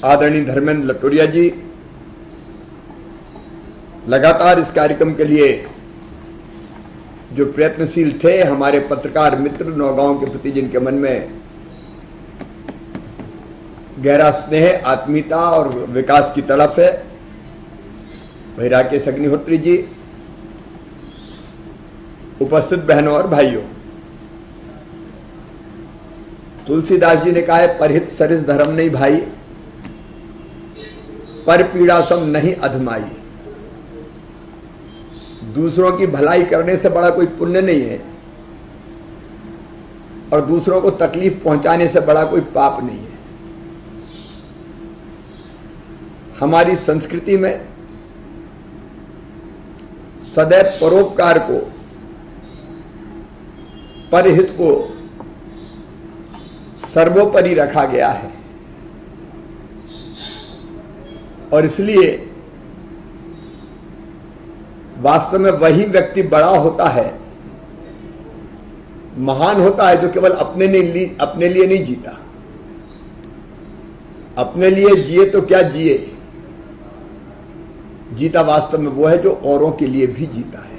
आदरणीय धर्मेंद्र लटोरिया जी लगातार इस कार्यक्रम के लिए जो प्रयत्नशील थे, हमारे पत्रकार मित्र नौगांव के प्रति जिनके मन में गहरा स्नेह, आत्मीयता और विकास की तड़प है, वही राकेश अग्निहोत्री जी, उपस्थित बहनों और भाइयों, तुलसीदास जी ने कहा है, परहित सरिस धर्म नहीं भाई, पर पीड़ा सम नहीं अधमाई। दूसरों की भलाई करने से बड़ा कोई पुण्य नहीं है और दूसरों को तकलीफ पहुंचाने से बड़ा कोई पाप नहीं है। हमारी संस्कृति में सदैव परोपकार को, परहित को सर्वोपरि रखा गया है और इसलिए वास्तव में वही व्यक्ति बड़ा होता है, महान होता है, जो केवल अपने लिए नहीं जीता। अपने लिए जिए तो क्या जिए, जीता वास्तव में वो है जो औरों के लिए भी जीता है।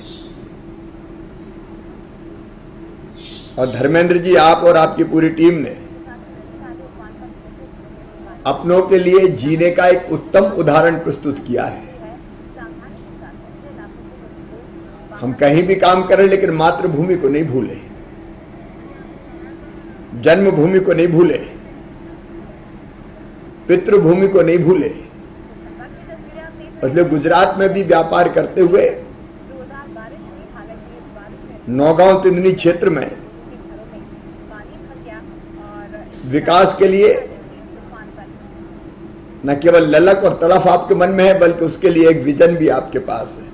और धर्मेंद्र जी, आप और आपकी पूरी टीम ने अपनों के लिए जीने का एक उत्तम उदाहरण प्रस्तुत किया है। हम कहीं भी काम करें लेकिन मातृभूमि को नहीं भूले, जन्मभूमि को नहीं भूले, पितृभूमि को नहीं भूले। इसलिए गुजरात में भी व्यापार करते हुए नौगांव तिंदनी क्षेत्र में विकास के लिए न केवल ललक और तड़फ आपके मन में है, बल्कि उसके लिए एक विजन भी आपके पास है।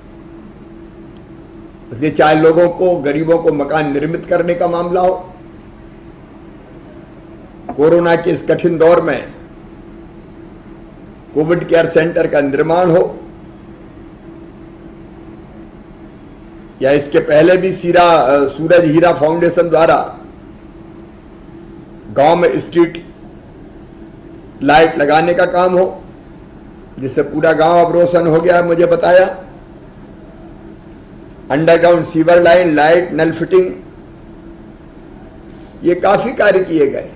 इसलिए चाहे लोगों को, गरीबों को मकान निर्मित करने का मामला हो, कोरोना के इस कठिन दौर में कोविड केयर सेंटर का निर्माण हो, या इसके पहले भी सूरज हीरा फाउंडेशन द्वारा गांव में स्ट्रीट लाइट लगाने का काम हो, जिससे पूरा गांव अब रोशन हो गया, मुझे बताया। अंडरग्राउंड सीवर लाइन, लाइट, नल फिटिंग, ये काफी कार्य किए गए।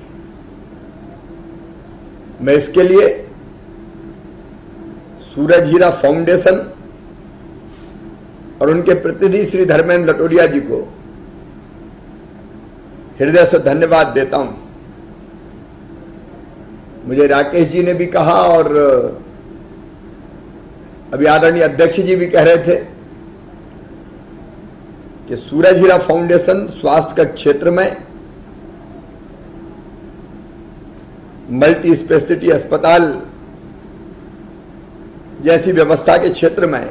मैं इसके लिए सूरज हीरा फाउंडेशन और उनके प्रतिनिधि श्री धर्मेंद्र लटोरिया जी को हृदय से धन्यवाद देता हूं। मुझे राकेश जी ने भी कहा और अभी आदरणीय अध्यक्ष जी भी कह रहे थे कि सूरज हीरा फाउंडेशन स्वास्थ्य का क्षेत्र में मल्टी स्पेशलिटी अस्पताल जैसी व्यवस्था के क्षेत्र में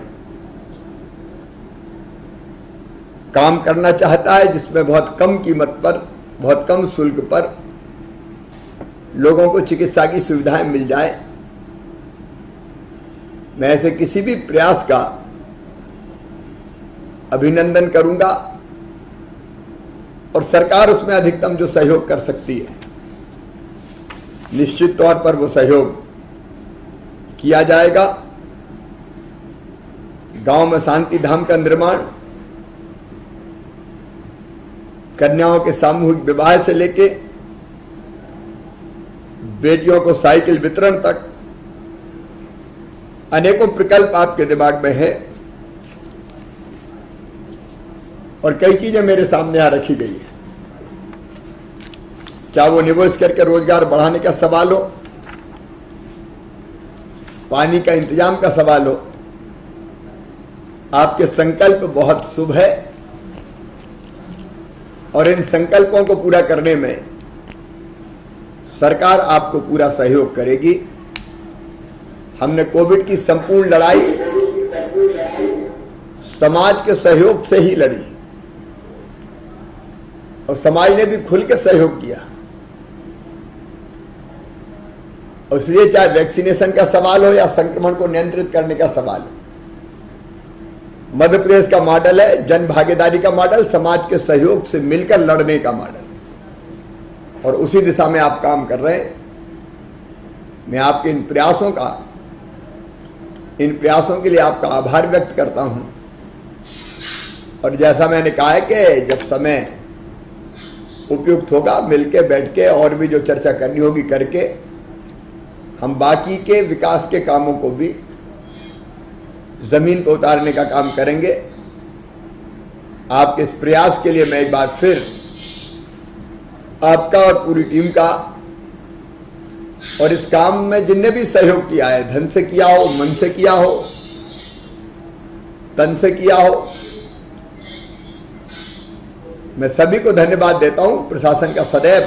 काम करना चाहता है, जिसमें बहुत कम कीमत पर, बहुत कम शुल्क पर लोगों को चिकित्सा की सुविधाएं मिल जाए। मैं ऐसे किसी भी प्रयास का अभिनंदन करूंगा और सरकार उसमें अधिकतम जो सहयोग कर सकती है, निश्चित तौर पर वो सहयोग किया जाएगा। गांव में शांति धाम का निर्माण, कन्याओं के सामूहिक विवाह से लेके बेटियों को साइकिल वितरण तक अनेकों प्रकल्प आपके दिमाग में है और कई चीजें मेरे सामने यहां रखी गई है। क्या वो निवेश करके रोजगार बढ़ाने का सवाल हो, पानी का इंतजाम का सवाल हो, आपके संकल्प बहुत शुभ है और इन संकल्पों को पूरा करने में सरकार आपको पूरा सहयोग करेगी। हमने कोविड की संपूर्ण लड़ाई समाज के सहयोग से ही लड़ी और समाज ने भी खुल के सहयोग किया। और इसलिए चाहे वैक्सीनेशन का सवाल हो या संक्रमण को नियंत्रित करने का सवाल हो, मध्य प्रदेश का मॉडल है जन भागीदारी का मॉडल, समाज के सहयोग से मिलकर लड़ने का मॉडल, और उसी दिशा में आप काम कर रहे हैं। मैं आपके इन प्रयासों के लिए आपका आभार व्यक्त करता हूं। और जैसा मैंने कहा है कि जब समय उपयुक्त होगा मिलके बैठ के और भी जो चर्चा करनी होगी करके हम बाकी के विकास के कामों को भी जमीन पर उतारने का काम करेंगे। आपके इस प्रयास के लिए मैं एक बार फिर आपका और पूरी टीम का और इस काम में जिनने भी सहयोग किया है, धन से किया हो, मन से किया हो, तन से किया हो, मैं सभी को धन्यवाद देता हूं। प्रशासन का सदैव